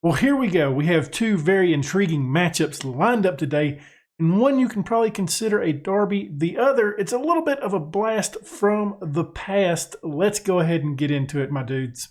Well, here we go. We have two very intriguing matchups lined up today, and one you can probably consider a derby. The other, it's a little bit of a blast from the past. Let's go ahead and get into it, my dudes.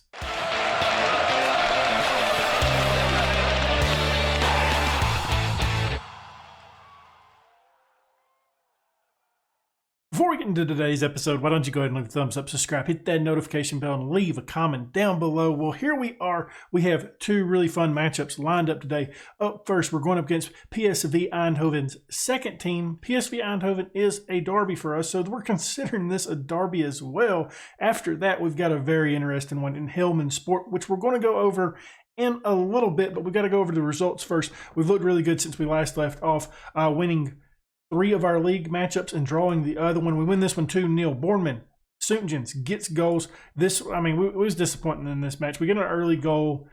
Before we get into today's episode, why don't you go ahead and leave a thumbs up, subscribe, hit that notification bell, and leave a comment down below. Well, here we are. We have two really fun matchups lined up today. Up first, we're going up against PSV Eindhoven's second team. PSV Eindhoven is a derby for us, so we're considering this a derby as well. After that, we've got a very interesting one in Helmond Sport, which we're going to go over in a little bit, but we've got to go over the results first. We've looked really good since we last left off, winning 3 of our league matchups and drawing the other one. We win this one 2-0. Bornman, Soentjens gets goals. This, we was disappointing in this match. We get an early goal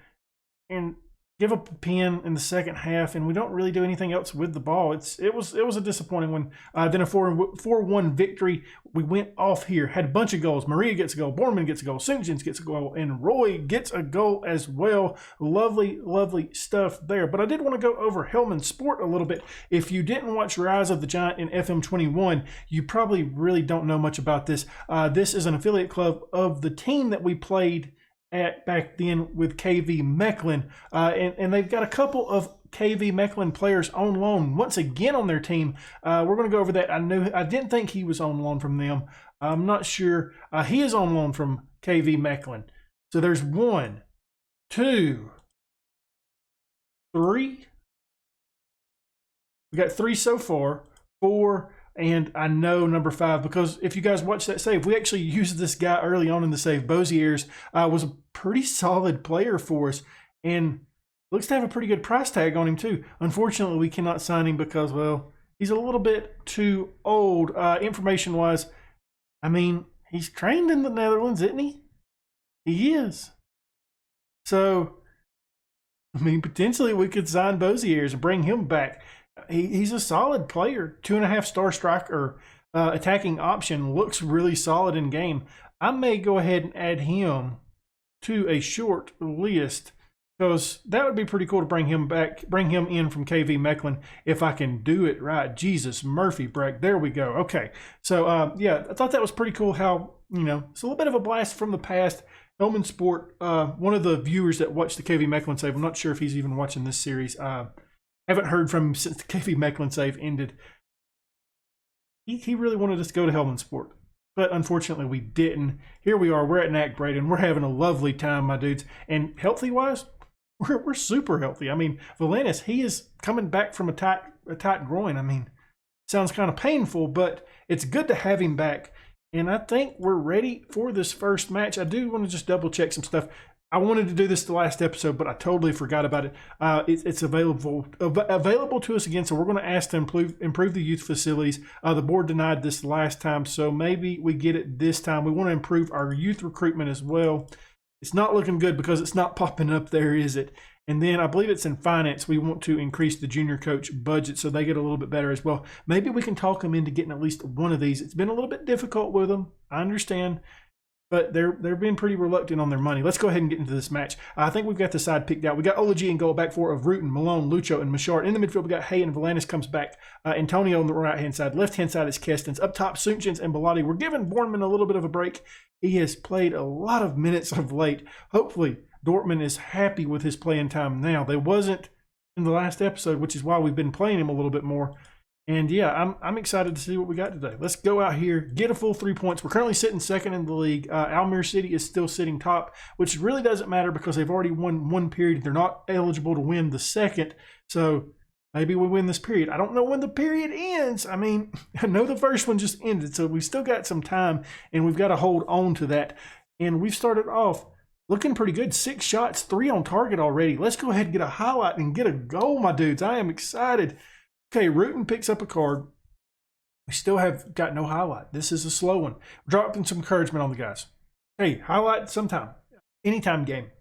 and give up a pin in the second half, and we don't really do anything else with the ball. It was a disappointing one. Then a 4-1 victory. We went off here, had a bunch of goals. Maria gets a goal, Bornman gets a goal, Soentjens gets a goal, and Roy gets a goal as well. Lovely, lovely stuff there. But I did want to go over Helmond Sport a little bit. If you didn't watch Rise of the Giant in FM22, you probably really don't know much about this. This is an affiliate club of the team that we played at back then with KV Mechelen, and they've got a couple of KV Mechelen players on loan once again on their team. We're going to go over that. I didn't think he was on loan from them. I'm not sure. He is on loan from KV Mechelen. So there's 1, 2, 3. We got 3 so far. 4. And I know number 5, because if you guys watch that save, we actually used this guy early on in the save. Boziers was a pretty solid player for us and looks to have a pretty good price tag on him too. Unfortunately, we cannot sign him because, well, he's a little bit too old. Information-wise, he's trained in the Netherlands, isn't he? He is. So, potentially we could sign Boziers and bring him back. He's a solid player, 2.5-star striker, attacking option, looks really solid in game. I may go ahead and add him to a short list because that would be pretty cool to bring him in from KV Mechelen if I can do it right. Jesus, Murphy Breck, there we go. Okay, so yeah, I thought that was pretty cool how, it's a little bit of a blast from the past. Helmond Sport, one of the viewers that watched the KV Mechelen save, I'm not sure if he's even watching this series, haven't heard from him since the KV Mechelen save ended. He really wanted us to go to Helmond Sport, but unfortunately we didn't. Here we are. We're at NAC Breda, and we're having a lovely time, my dudes. And healthy-wise, we're super healthy. Valanis, he is coming back from a tight groin. Sounds kind of painful, but it's good to have him back. And I think we're ready for this first match. I do want to just double-check some stuff. I wanted to do this the last episode, but I totally forgot about it. It's available to us again, so we're going to ask to improve the youth facilities. The board denied this last time, so maybe we get it this time. We want to improve our youth recruitment as well. It's not looking good because it's not popping up there, is it? And then I believe it's in finance. We want to increase the junior coach budget so they get a little bit better as well. Maybe we can talk them into getting at least one of these. It's been a little bit difficult with them. I understand. But they're being pretty reluctant on their money. Let's go ahead and get into this match. I think we've got the side picked out. We got Olaji in goal, back 4 of Rutan, Malone, Lucho, and Machard. In the midfield, we got Hay and Valanis comes back. Antonio on the right-hand side. Left-hand side is Kestens. Up top, Soentjens and Bellotti. We're giving Bornman a little bit of a break. He has played a lot of minutes of late. Hopefully, Dortmund is happy with his playing time now. They wasn't in the last episode, which is why we've been playing him a little bit more. And yeah, I'm excited to see what we got today. Let's go out here, get a full 3 points. We're currently sitting second in the league. Almere City is still sitting top, which really doesn't matter because they've already won one period. They're not eligible to win the second. So maybe we win this period. I don't know when the period ends. I know the first one just ended, so we've still got some time, and we've got to hold on to that. And we've started off looking pretty good. 6 shots, 3 on target already. Let's go ahead and get a highlight and get a goal, my dudes. I am excited. Okay, Rutan picks up a card. We still have got no highlight. This is a slow one. We're dropping some encouragement on the guys. Hey, highlight sometime. Anytime game.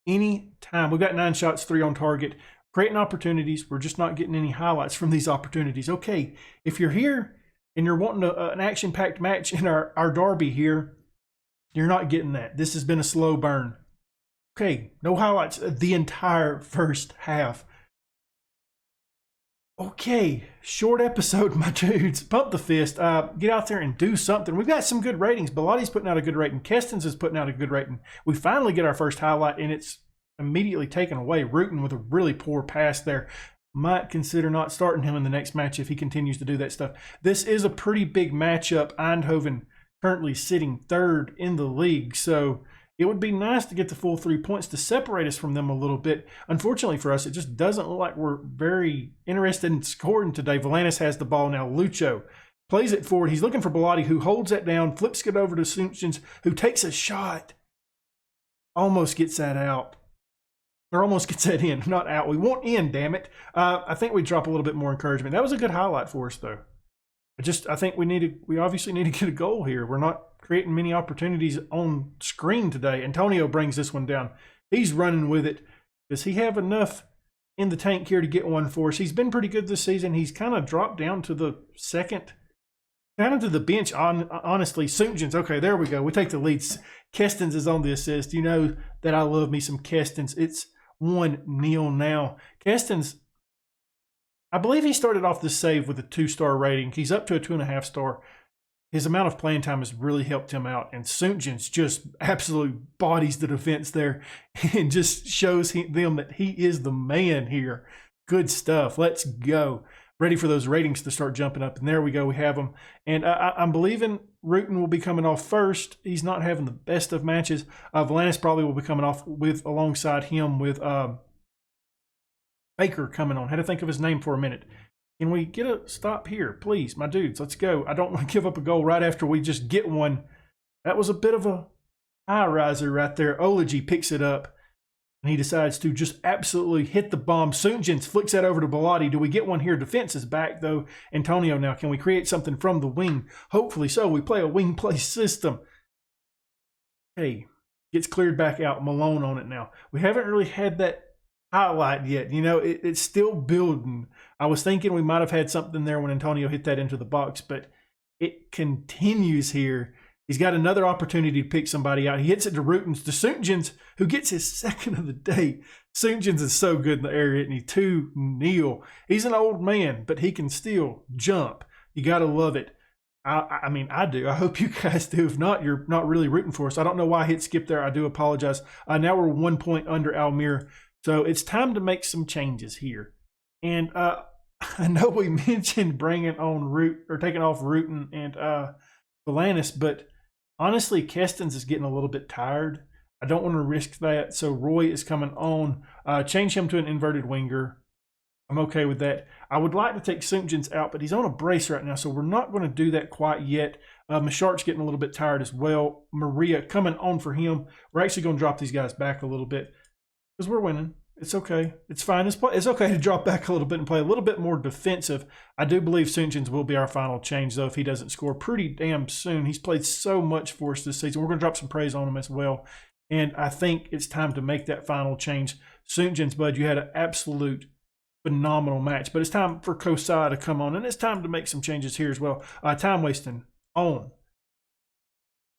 Anytime. We've got 9 shots, 3 on target. Creating opportunities. We're just not getting any highlights from these opportunities. Okay, if you're here and you're wanting an action-packed match in our derby here, you're not getting that. This has been a slow burn. Okay, no highlights the entire first half. Okay, short episode, my dudes. Pump the fist. Get out there and do something. We've got some good ratings. Bilotti's putting out a good rating. Keston's is putting out a good rating. We finally get our first highlight, and it's immediately taken away. Rootin with a really poor pass there. Might consider not starting him in the next match if he continues to do that stuff. This is a pretty big matchup. Eindhoven currently sitting third in the league, so it would be nice to get the full 3 points to separate us from them a little bit. Unfortunately for us, it just doesn't look like we're very interested in scoring today. Valanis has the ball now. Lucho plays it forward. He's looking for Bilotti, who holds that down, flips it over to Suntjens, who takes a shot. Almost gets that out. Or almost gets that in, not out. We want in, damn it. I think we drop a little bit more encouragement. That was a good highlight for us, though. I think we obviously need to get a goal here. We're not creating many opportunities on screen today. Antonio brings this one down. He's running with it. Does he have enough in the tank here to get one for us? He's been pretty good this season. He's kind of dropped down to the second, kind of to the bench, honestly. Suntjens, okay, there we go. We take the lead. Kestens is on the assist. You know that I love me some Kestens. It's 1-0 now. Kestens, I believe he started off this save with a 2-star rating. He's up to a 2.5-star. His amount of playing time has really helped him out. And Suntjens just absolutely bodies the defense there and just shows them that he is the man here. Good stuff. Let's go. Ready for those ratings to start jumping up. And there we go. We have them. And I'm believing Rootin will be coming off first. He's not having the best of matches. Valanis probably will be coming off alongside him with Baker coming on. Had to think of his name for a minute. Can we get a stop here, please? My dudes, let's go. I don't want to give up a goal right after we just get one. That was a bit of a high riser right there. Olaji picks it up, and he decides to just absolutely hit the bomb. Suntjens flicks that over to Bilotti. Do we get one here? Defense is back, though. Antonio now. Can we create something from the wing? Hopefully so. We play a wing play system. Hey, gets cleared back out. Malone on it now. We haven't really had that highlight yet. You know, it's still building. I was thinking we might have had something there when Antonio hit that into the box, but it continues here. He's got another opportunity to pick somebody out. He hits it to Rootens, to Suntjens, who gets his second of the day. Suntjens is so good in the area, and he 2-0. He's an old man, but he can still jump. You got to love it. I mean, I do. I hope you guys do. If not, you're not really rooting for us. I don't know why I hit skip there. I do apologize. Now we're 1 point under Almere. So it's time to make some changes here. And I know we mentioned bringing on taking off Rootin and Valanis, but honestly, Kestens is getting a little bit tired. I don't want to risk that. So Roy is coming on. Change him to an inverted winger. I'm okay with that. I would like to take Suntjens out, but he's on a brace right now, so we're not going to do that quite yet. Mashart's getting a little bit tired as well. Maria coming on for him. We're actually going to drop these guys back a little bit because we're winning. It's okay. It's fine. It's okay to drop back a little bit and play a little bit more defensive. I do believe Suntjens will be our final change, though, if he doesn't score pretty damn soon. He's played so much for us this season. We're going to drop some praise on him as well. And I think it's time to make that final change. Suntjens, bud, you had an absolute phenomenal match. But it's time for Kosai to come on. And it's time to make some changes here as well. Time wasting on.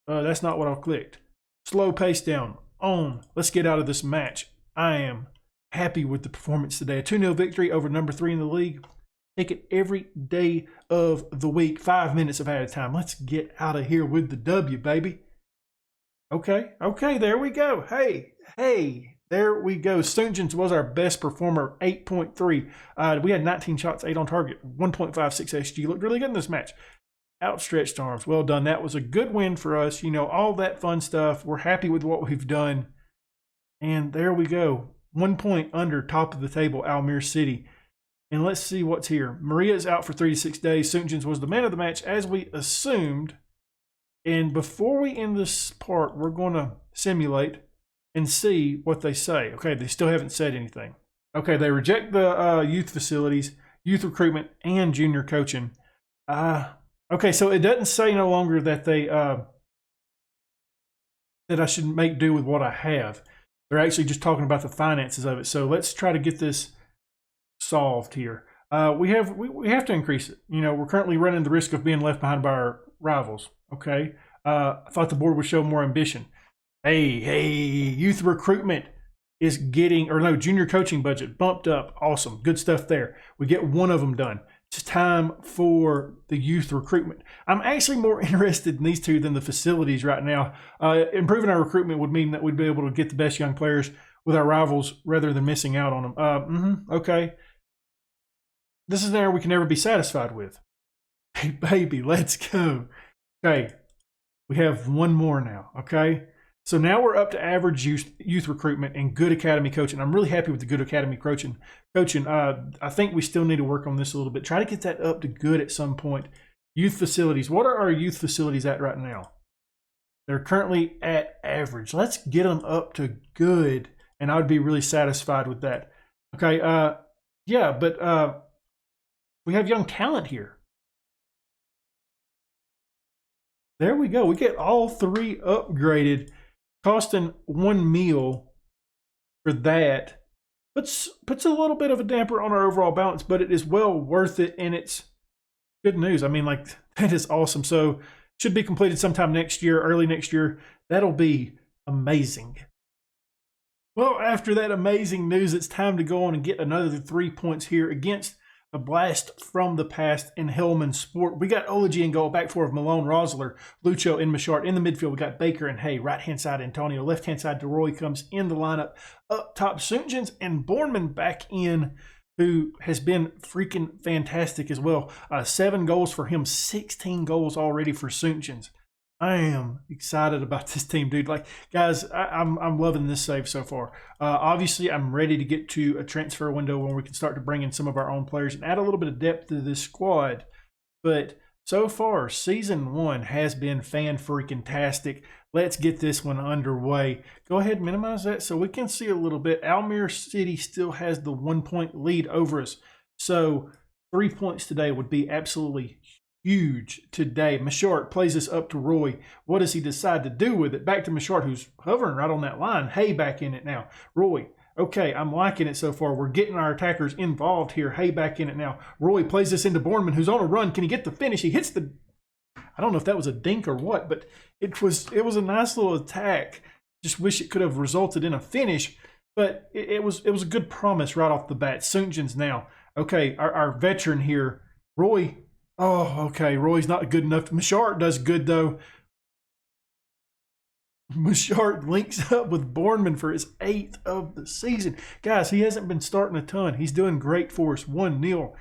That's not what I clicked. Slow pace down. On. Let's get out of this match. I am happy with the performance today. A 2-0 victory over number 3 in the league. Take it every day of the week. 5 minutes of added time. Let's get out of here with the W, baby. Okay, there we go. Hey, there we go. Suntjens was our best performer, 8.3. We had 19 shots, 8 on target, 1.56 XG. Looked really good in this match. Outstretched arms. Well done. That was a good win for us. You know, all that fun stuff. We're happy with what we've done. And there we go. 1 point under top of the table, Almere City. And let's see what's here. Maria is out for 3 to 6 days. Suntjens was the man of the match, as we assumed. And before we end this part, we're going to simulate and see what they say. Okay, they still haven't said anything. Okay, they reject the youth facilities, youth recruitment, and junior coaching. Okay, so it doesn't say no longer that they that I should make do with what I have. They're actually just talking about the finances of it. So let's try to get this solved here. We have to increase it. You know, we're currently running the risk of being left behind by our rivals. Okay. I thought the board would show more ambition. Hey, youth recruitment is getting, or no, junior coaching budget bumped up. Awesome. Good stuff there. We get one of them done. It's time for the youth recruitment. I'm actually more interested in these two than the facilities right now. Improving our recruitment would mean that we'd be able to get the best young players with our rivals rather than missing out on them. Okay. This is an area we can never be satisfied with. Hey, baby, let's go. Okay. We have one more now. Okay. So now we're up to average youth recruitment and good academy coaching. I'm really happy with the good academy coaching. I think we still need to work on this a little bit. Try to get that up to good at some point. Youth facilities. What are our youth facilities at right now? They're currently at average. Let's get them up to good, and I would be really satisfied with that. Okay. Yeah, but we have young talent here. There we go. We get all three upgraded. Costing one meal for that puts a little bit of a damper on our overall balance, but it is well worth it, and it's good news. I mean, like, that is awesome. So should be completed sometime next year, early next year. That'll be amazing. Well, after that amazing news, it's time to go on and get another 3 points here against a blast from the past in Hellman Sport. We got Olaji in goal, back four of Malone, Rosler, Lucho, and Machart. In the midfield, we got Baker and Hay. Right-hand side, Antonio. Left-hand side, DeRoy comes in the lineup. Up top, Soonjans and Bornman back in, who has been freaking fantastic as well. 7 goals for him, 16 goals already for Soonjans. I am excited about this team, dude. Like, guys, I'm loving this save so far. Obviously, I'm ready to get to a transfer window when we can start to bring in some of our own players and add a little bit of depth to this squad. But so far, season 1 has been fan-freaking-tastic. Let's get this one underway. Go ahead and minimize that so we can see a little bit. Almere City still has the 1-point lead over us. So 3 points today would be absolutely huge today. Machart plays this up to Roy. What does he decide to do with it? Back to Machart, who's hovering right on that line. Hay back in it now. Roy, okay, I'm liking it so far. We're getting our attackers involved here. Hay back in it now. Roy plays this into Bornman, who's on a run. Can he get the finish? He hits the... I don't know if that was a dink or what, but it was a nice little attack. Just wish it could have resulted in a finish, but it was a good promise right off the bat. Soonjans now. Okay, our veteran here, Roy... Oh, okay. Roy's not good enough. Machart does good, though. Machart links up with Bornman for his 8th of the season. Guys, he hasn't been starting a ton. He's doing great for us. 1-0.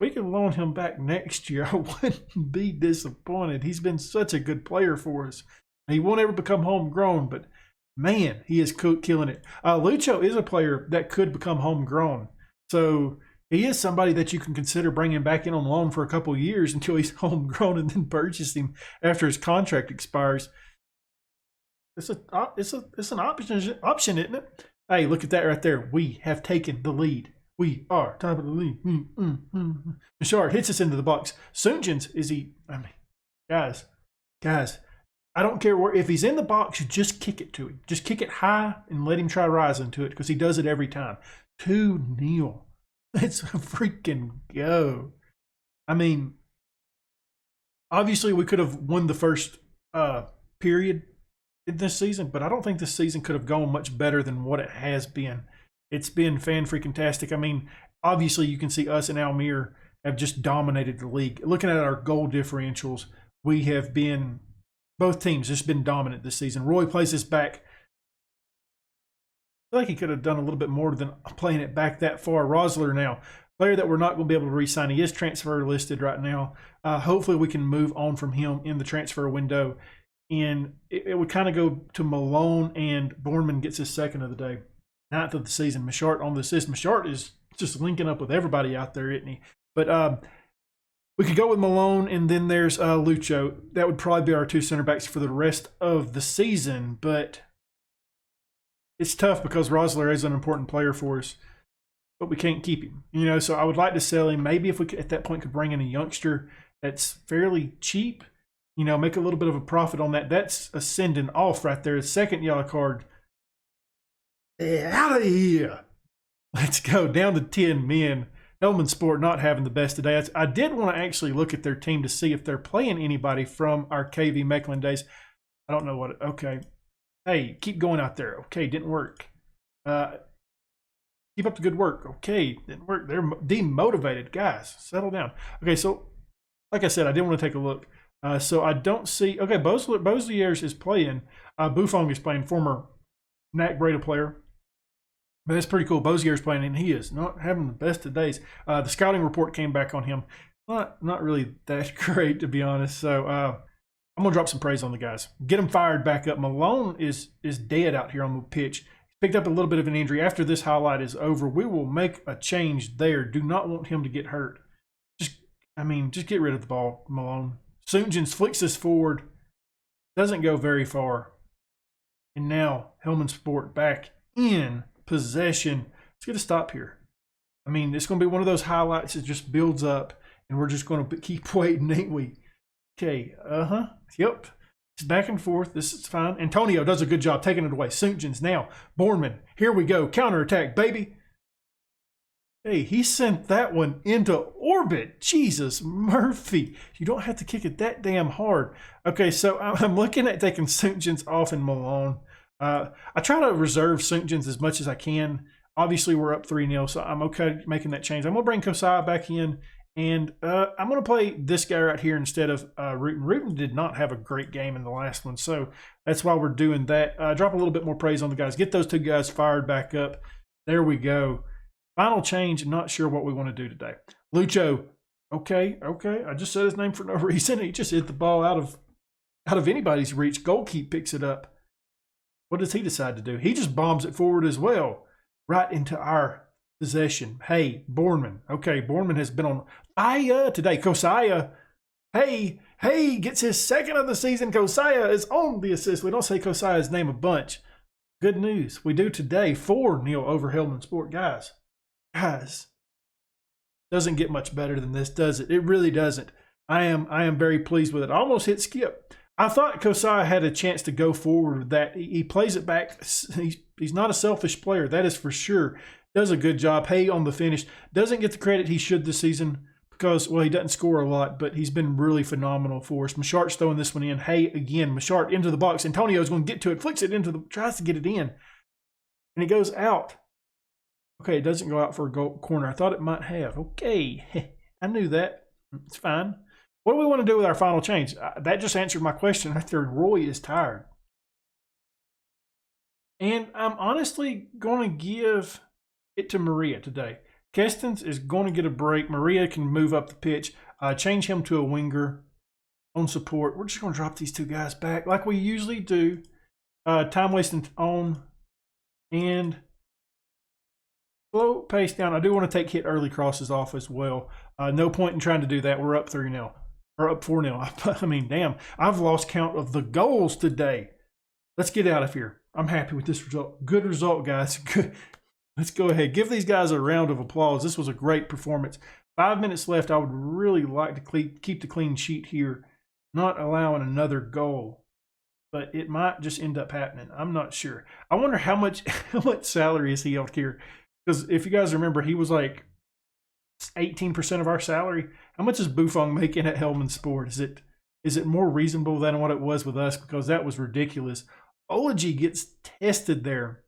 We can loan him back next year. I wouldn't be disappointed. He's been such a good player for us. He won't ever become homegrown, but man, he is killing it. Lucho is a player that could become homegrown. So... he is somebody that you can consider bringing back in on loan for a couple of years until he's homegrown and then purchase him after his contract expires. It's an option, isn't it? Hey, look at that right there. We have taken the lead. We are top of the league. Machart hits us into the box. Soonjans, is he? I mean, guys, I don't care where. If he's in the box, just kick it to him. Just kick it high and let him try to rise into it because he does it every time. 2-0. Let's freaking go. I mean, obviously we could have won the first period in this season, but I don't think this season could have gone much better than what it has been. It's been fan-freaking-tastic. I mean, obviously you can see us and Almere have just dominated the league. Looking at our goal differentials, we have been, both teams just been dominant this season. Roy plays this back. I feel like he could have done a little bit more than playing it back that far. Rosler now, player that we're not going to be able to re-sign. He is transfer listed right now. Hopefully we can move on from him in the transfer window. And it would kind of go to Malone, and Bornman gets his 2nd of the day. 9th of the season. Machart on the assist. Machart is just linking up with everybody out there, isn't he? But we could go with Malone, and then there's Lucho. That would probably be our 2 center backs for the rest of the season, but... it's tough because Rosler is an important player for us, but we can't keep him. You know, so I would like to sell him. Maybe if we could, at that point, could bring in a youngster that's fairly cheap, you know, make a little bit of a profit on that. That's a sending off right there. 2nd yellow card. Out of here. Let's go. Down to 10 men. Hellman Sport not having the best today. I did want to actually look at their team to see if they're playing anybody from our KV Mecklen days. I don't know what. Okay. Hey, keep going out there. Okay, didn't work. Keep up the good work. Okay, didn't work. They're demotivated. Guys, settle down. Okay, so like I said, I did want to take a look. So I don't see. Okay, Bosliers is playing. Buffon is playing, former NAC Breda player. But that's pretty cool. Bosier's playing, and he is not having the best of days. The scouting report came back on him. Not really that great, to be honest. So I'm going to drop some praise on the guys. Get him fired back up. Malone is dead out here on the pitch. Picked up a little bit of an injury. After this highlight is over, we will make a change there. Do not want him to get hurt. Just get rid of the ball, Malone. Sunjins flicks this forward. Doesn't go very far. And now Hellman Sport back in possession. Let's get a stop here. I mean, it's going to be one of those highlights that just builds up, and we're just going to keep waiting, ain't we? Okay, yep. It's back and forth. This is fine. Antonio does a good job taking it away. Sunjins now. Bornman, here we go. Counterattack, baby. Hey, he sent that one into orbit. Jesus, Murphy. You don't have to kick it that damn hard. Okay, so I'm looking at taking Sunjins off in Malone. I try to reserve Sunjins as much as I can. Obviously, we're up 3-0, so I'm okay making that change. I'm going to bring Kosai back in, and I'm going to play this guy right here instead of Rutan. Rutan did not have a great game in the last one, so that's why we're doing that. Drop a little bit more praise on the guys. Get those two guys fired back up. There we go. Final change. Not sure what we want to do today. Lucho. Okay. I just said his name for no reason. He just hit the ball out of anybody's reach. Goalkeeper picks it up. What does he decide to do? He just bombs it forward as well, right into our possession. Hey, Bornman. Okay, Bornman has been on fire today. Kosaya. Hey, gets his second of the season. Kosaya is on the assist. We don't say Kosaya's name a bunch. Good news. We do today. 4-0 over Hellman Sport. Guys, doesn't get much better than this, does it? It really doesn't. I am very pleased with it. I almost hit skip. I thought Kosai had a chance to go forward with that. He plays it back. He's not a selfish player, that is for sure. Does a good job. Hey, on the finish. Doesn't get the credit he should this season because, well, he doesn't score a lot, but he's been really phenomenal for us. Mashart's throwing this one in. Hey, again, Mashart into the box. Antonio's going to get to it, flicks it tries to get it in, and it goes out. Okay, it doesn't go out for a goal corner. I thought it might have. Okay, I knew that. It's fine. What do we want to do with our final change? That just answered my question right there. Roy is tired. And I'm honestly going to give it to Maria today. Kestens is going to get a break. Maria can move up the pitch. Change him to a winger on support. We're just going to drop these two guys back like we usually do. Time wasting on. And slow pace down. I do want to take hit early crosses off as well. No point in trying to do that. We're up 3-0. Or up 4-0. I mean, damn. I've lost count of the goals today. Let's get out of here. I'm happy with this result. Good result, guys. Good. Let's go ahead. Give these guys a round of applause. This was a great performance. 5 minutes left. I would really like to keep the clean sheet here. Not allowing another goal. But it might just end up happening. I'm not sure. I wonder how much salary is he out here. Because if you guys remember, he was like 18% of our salary. How much is Buffon making at Hellman Sport? Is it more reasonable than what it was with us? Because that was ridiculous. Olaji gets tested there.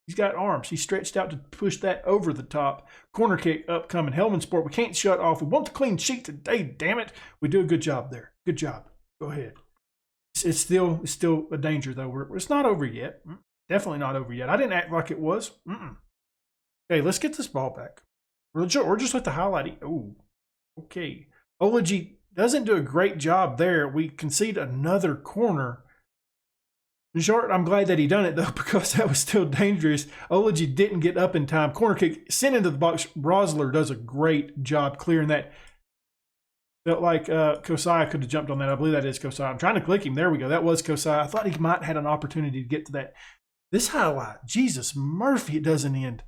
He's got arms. He stretched out to push that over the top. Corner kick upcoming. Hellman Sport. We can't shut off. We want the clean sheet today, damn it. We do a good job there. Good job. Go ahead. It's still a danger, though. It's not over yet. Definitely not over yet. I didn't act like it was. Okay, let's get this ball back. We're just let the highlight. Oh, okay. Olaji doesn't do a great job there. We concede another corner. Short, I'm glad that he done it, though, because that was still dangerous. Olaji didn't get up in time. Corner kick sent into the box. Rosler does a great job clearing that. Felt like Kosai could have jumped on that. I believe that is Kosai. I'm trying to click him. There we go. That was Kosai. I thought he might have had an opportunity to get to that. This highlight, Jesus, Murphy, it doesn't end.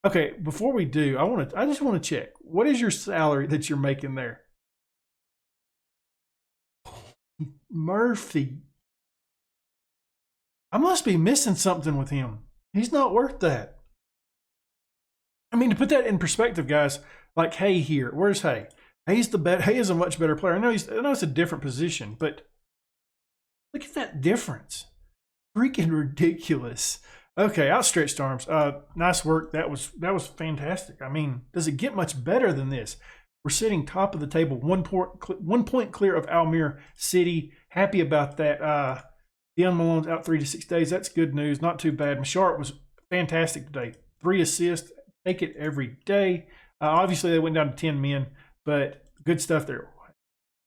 Okay, before we do, I just want to check. What is your salary that you're making there? Murphy. I must be missing something with him. He's not worth that. I mean, to put that in perspective, guys, like Hay here. Where's Hay? Hay is a much better player. I know it's a different position, but look at that difference. freaking ridiculous. Okay, outstretched arms. Nice work. That was fantastic. I mean, does it get much better than this? We're sitting top of the table, 1 point clear of Almere City. Happy about that. Deion Malone's out 3 to 6 days. That's good news. Not too bad. Mashart was fantastic today. 3 assists. Take it every day. Obviously, they went down to 10 men, but good stuff there.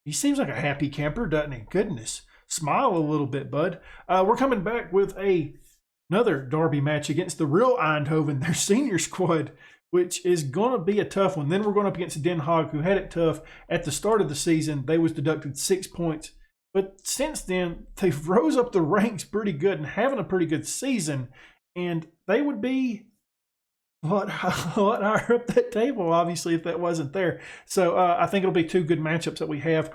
He seems like a happy camper, doesn't he? Goodness. Smile a little bit, bud. We're coming back with another derby match against the real Eindhoven, their senior squad, which is going to be a tough one. Then we're going up against Den Haag, who had it tough at the start of the season. They was deducted 6 points. But since then, they've rose up the ranks pretty good and having a pretty good season. And they would be a lot higher up that table, obviously, if that wasn't there. So I think it'll be 2 good matchups that we have.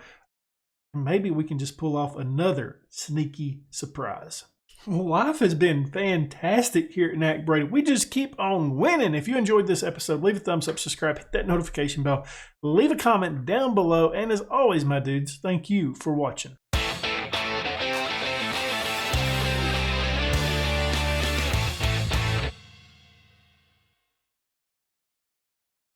Maybe we can just pull off another sneaky surprise. Life has been fantastic here at NAC Breda. We just keep on winning. If you enjoyed this episode, leave a thumbs up, subscribe, hit that notification bell, leave a comment down below. And as always, my dudes, thank you for watching.